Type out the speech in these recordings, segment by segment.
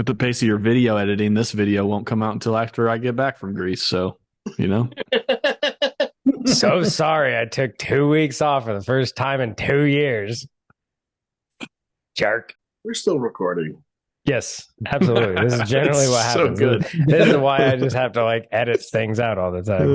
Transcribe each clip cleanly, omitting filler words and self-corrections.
With the pace of your video editing, this video won't come out until after I get back from Greece. So, you know. So sorry I took 2 weeks off for the first time in 2 years. Jerk. We're still recording. Yes, absolutely. This is generally what So happens. good. This is why I just have to like edit things out all the time.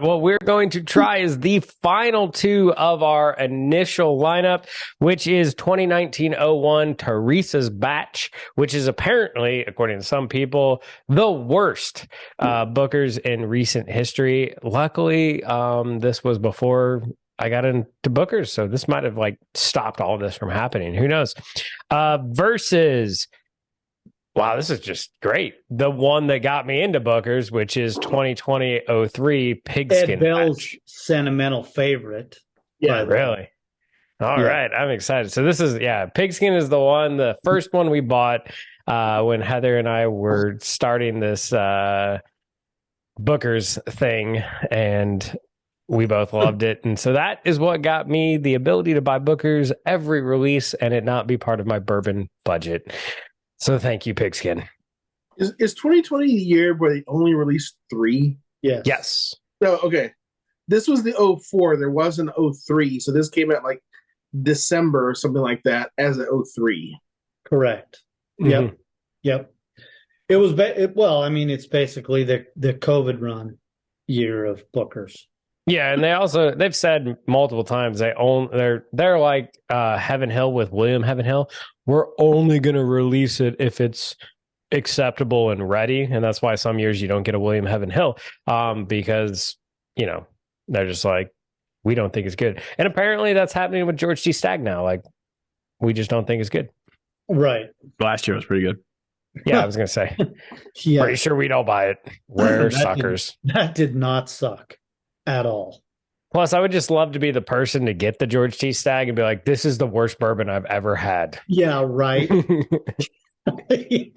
What we're going to try is the final two of our initial lineup, which is 2019-01 Teresa's batch, which is apparently, according to some people, the worst Bookers in recent history. Luckily, this was before I got into Bookers, so this might have like stopped all of this from happening. Who knows? Versus... Wow, this is just great. The one that got me into Bookers, which is 2020-03 Pigskin. Ed Bell's batch. sentimental favorite. Yeah, really. All right, I'm excited. So this is, Pigskin is the one, the first one we bought when Heather and I were starting this Bookers thing, and we both loved it. And so that is what got me the ability to buy Bookers every release and it not be part of my bourbon budget. So thank you, Pigskin. Is 2020 the year where they only released 3? Yes. No, okay. This was the 04. There was an 03. So this came out like December or something like that as a 03. Correct. Mm-hmm. Yep. It was, it's basically the COVID run year of Bookers. Yeah, and they've said multiple times they're like Heaven Hill with William Heaven Hill. We're only going to release it if it's acceptable and ready, and that's why some years you don't get a William Heaven Hill because they're just like, we don't think it's good, and apparently that's happening with George T. Stagg now. Like, we just don't think it's good. Right. Last year was pretty good. Yeah, I was going to say. Yeah. Pretty sure we don't buy it. We're suckers. That did not suck at all. Plus, I would just love to be the person to get the George T. Stagg and be like, this is the worst bourbon I've ever had. Yeah, right. I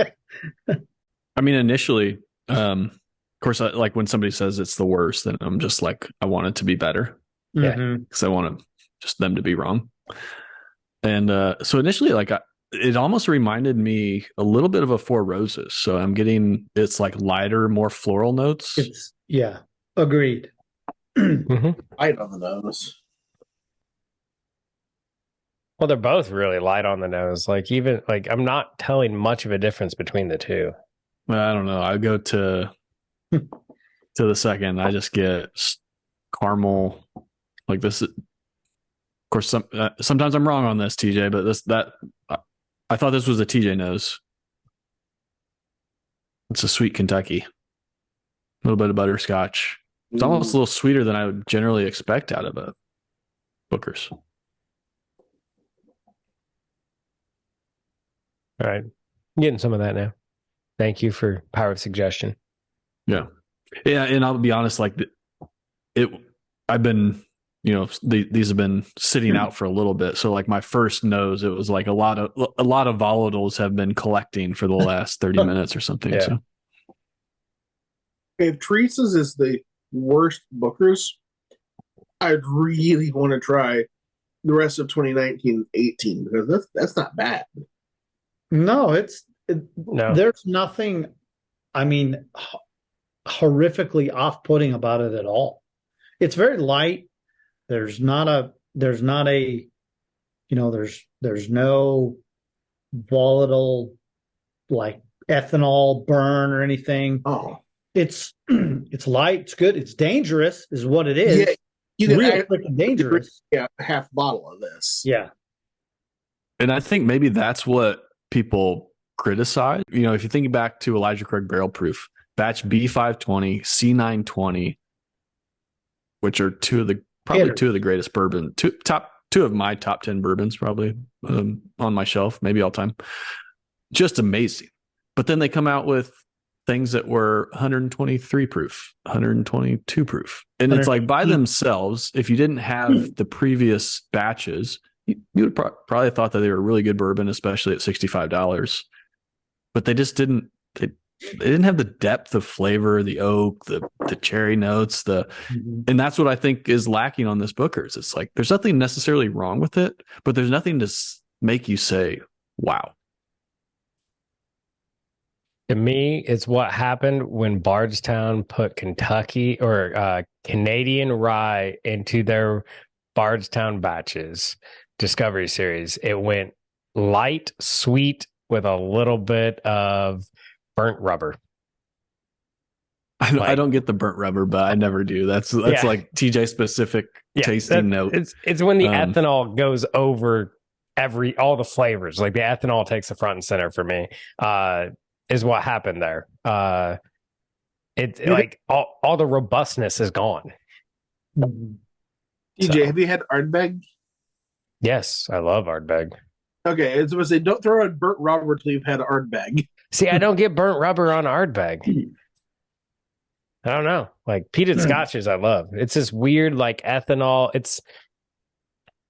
mean, initially, of course, like when somebody says it's the worst, then I'm just like, I want it to be better. Yeah. Because I want just them to be wrong. And so initially, like, it almost reminded me a little bit of a Four Roses. So I'm getting, it's like lighter, more floral notes. Agreed. Light on the nose. Well, they're both really light on the nose. Like, even like, I'm not telling much of a difference between the two. Well, I don't know. I go to the second. I just get caramel, like this. Of course, sometimes I'm wrong on this, TJ. But I thought this was a TJ nose. It's a sweet Kentucky. A little bit of butterscotch. It's almost a little sweeter than I would generally expect out of a Booker's. All right. I'm getting some of that now. Thank you for power of suggestion. Yeah. And I'll be honest, like I've been, these have been sitting out for a little bit. So like my first nose, it was like a lot of volatiles have been collecting for the last 30 minutes or something. Yeah. So If Teresa's is the worst Bookers, I'd really want to try the rest of 2019-18 because that's not bad. No, No. There's nothing, horrifically off-putting about it at all. It's very light. There's no volatile like ethanol burn or anything. Oh, it's light. It's good. It's dangerous, is what it is. yeah, you can Real freaking dangerous. Yeah, half bottle of this. Yeah. and I think maybe that's what people criticize. If you think back to Elijah Craig Barrel Proof, batch B520, C920, which are two of the greatest bourbon, two of my top 10 bourbons, probably on my shelf, maybe all time. Just amazing. But then they come out with things that were 123 proof, 122 proof. And it's like by themselves, if you didn't have the previous batches, you would probably thought that they were really good bourbon, especially at $65. But they just didn't they didn't have the depth of flavor, the oak, the cherry notes, and that's what I think is lacking on this Booker's. It's like there's nothing necessarily wrong with it, but there's nothing to make you say, "Wow." To me, it's what happened when Bardstown put Kentucky or Canadian rye into their Bardstown batches Discovery Series. It went light, sweet, with a little bit of burnt rubber. I don't get the burnt rubber, but I never do. That's like TJ specific tasting note. It's when the ethanol goes over all the flavors. Like the ethanol takes the front and center for me. Is what happened there. Like all the robustness is gone. DJ, have you had Ardbeg? Yes, I love Ardbeg. Okay, I was going to say, don't throw in burnt rubber till you've had Ardbeg. See, I don't get burnt rubber on Ardbeg. I don't know. Like peated scotches, I love. It's this weird, like ethanol.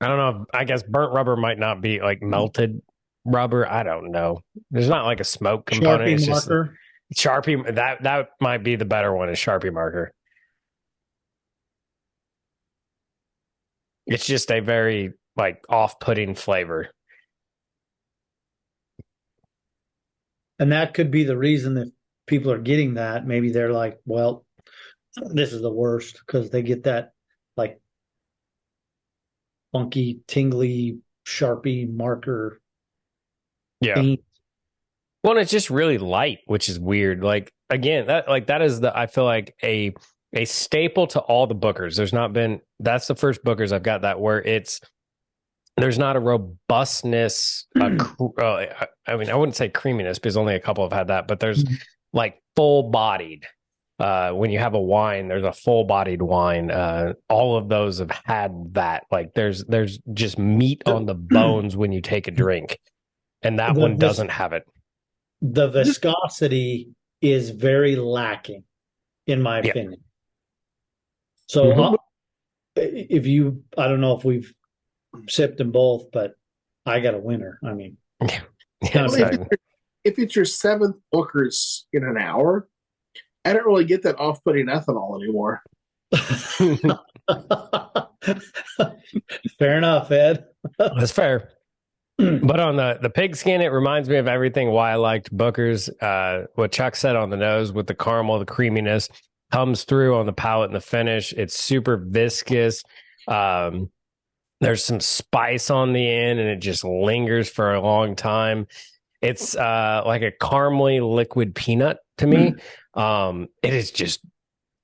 I don't know. I guess burnt rubber might not be like melted rubber. I don't know. There's not like a smoke component. Sharpie marker. Sharpie. That might be the better one. Is Sharpie marker. It's just a very like off-putting flavor. And that could be the reason that people are getting that. Maybe they're like, well, this is the worst because they get that like funky, tingly, Sharpie marker. Yeah. Paint. Well, it's just really light, which is weird. Like again, that is I feel like a staple to all the Bookers. That's the first Bookers I've got that where there's not a robustness. I mean, I wouldn't say creaminess because only a couple have had that, but there's like full bodied. When you have a wine, there's a full bodied wine. All of those have had that. Like there's just meat on the bones when you take a drink, and that one doesn't have it. The viscosity is very lacking, in my opinion. So I don't know if we've sipped them both, but I got a winner. I mean, if it's your seventh Booker's in an hour, I don't really get that off-putting ethanol anymore. Fair enough, Ed. That's fair. But on the Pigskin, it reminds me of everything why I liked Booker's. What Chuck said on the nose with the caramel, the creaminess comes through on the palate and the finish. It's super viscous. There's some spice on the end, and it just lingers for a long time. It's like a caramely liquid peanut to me. It is just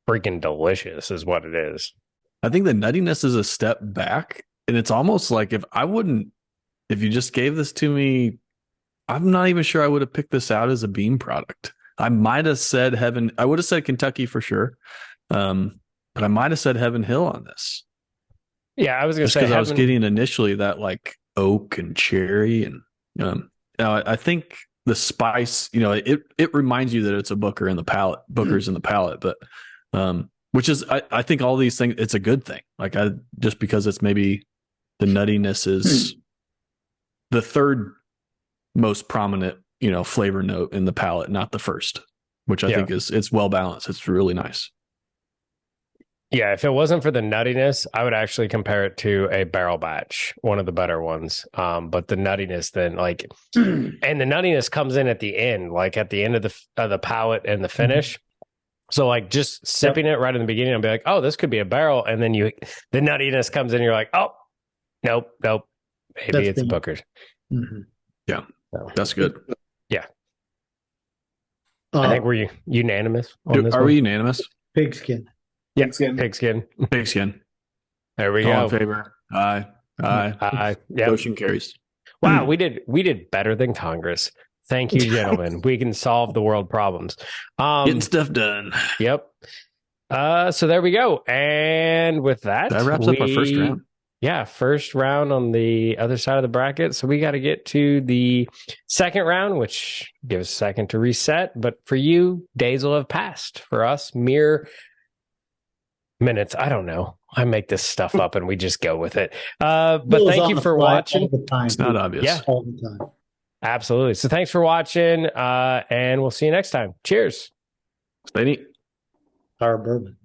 freaking delicious is what it is. I think the nuttiness is a step back, and it's almost like if you just gave this to me, I'm not even sure I would have picked this out as a bean product. I might have said I would have said Kentucky for sure. But I might have said Heaven Hill on this. Yeah, I was going to say because I was getting initially that like oak and cherry, and I think the spice, it reminds you that it's a Booker's in the palate, but which is I think all these things, it's a good thing. Like just because it's maybe the nuttiness is the third most prominent, flavor note in the palate, not the first, which I think it's well balanced. It's really nice. Yeah, if it wasn't for the nuttiness, I would actually compare it to a barrel batch, one of the better ones. But the nuttiness then and the nuttiness comes in at the end, like at the end of the palate and the finish. So like just sipping it right in the beginning, I'll be like, oh, this could be a barrel. And then the nuttiness comes in and you're like, oh, nope. Maybe it's Booker's. Mm-hmm. Yeah, that's good. Yeah. I think we're unanimous on this one. We unanimous? Pigskin. Yeah, Pigskin. There we go. All in favor. Aye. Yep. Motion carries. Wow, we did better than Congress. Thank you, gentlemen. We can solve the world problems. Getting stuff done. Yep. So there we go. And with that wraps up our first round. Yeah, first round on the other side of the bracket. So we got to get to the second round, which gives a second to reset. But for you, days will have passed. For us, mere minutes. I don't know. I make this stuff up and we just go with it. But thank you for watching. It's not obvious. Yeah. All the time. Absolutely. So thanks for watching, and we'll see you next time. Cheers. Stay neat. Our bourbon.